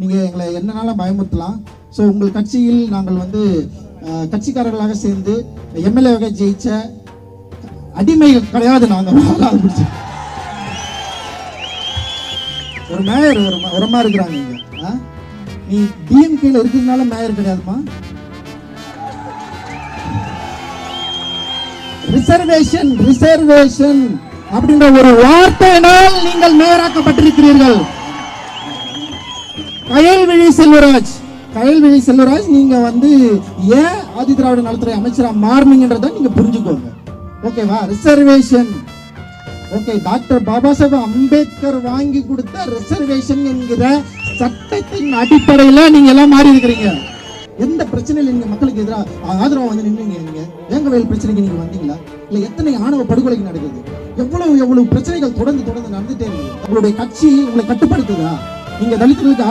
நீங்கள் எங்களை என்னன்னாலும் பயமுறுத்தலாம். ஸோ உங்கள் கட்சியில் நாங்கள் வந்து கட்சிக்காரர்களாக சேர்ந்து எம்எல்ஏவாக ஜெயிச்ச அடிமைகள் கிடையாது. நாங்கள் பிடிச்ச ஒரு மேயர் உரமா இருக்கிறாங்க. இங்க நீ டிஎம்கேல இருக்கிறதுனால மேயர் கிடையாதுமா. ரிசர்வேஷன் ரிசர்வேஷன் அப்படின்ற ஒரு வார்த்தையினால் நீங்கள் மேயராக்கப்பட்டிருக்கிறீர்கள். கயல்விழி செல்வராஜ் நீங்க வந்து ஏன் ஆதி திராவிட நலத்துறை அமைச்சரா மாறினீங்கன்றத நீங்க புரிஞ்சுக்கோங்க. ஓகேவா? Reservation okay. Doctor Baba Saheb Ambedkar வாங்கி கொடுத்த ரிசர்வேஷன் என்கிற சட்டத்தின் அடிப்படையில நீங்க எல்லாம் மாறி இருக்கிறீங்க. எந்த பிரச்சனையில நீங்க மக்களுக்கு எதிராக ஆதரவா வந்து நின்னீங்க? நீங்க வேங்கவேல் பிரச்சனைக்கு நீங்க வந்தீங்களா? இல்ல எத்தனை ஆணவ படுகொலைக்கு நடக்குது? எவ்வளவு பிரச்சனைகள் தொடர்ந்து நடந்துட்டே இருக்கு. உங்களுடைய கட்சி உங்களை கட்டுப்படுத்துதா? நீங்க தலித்துகளுக்கு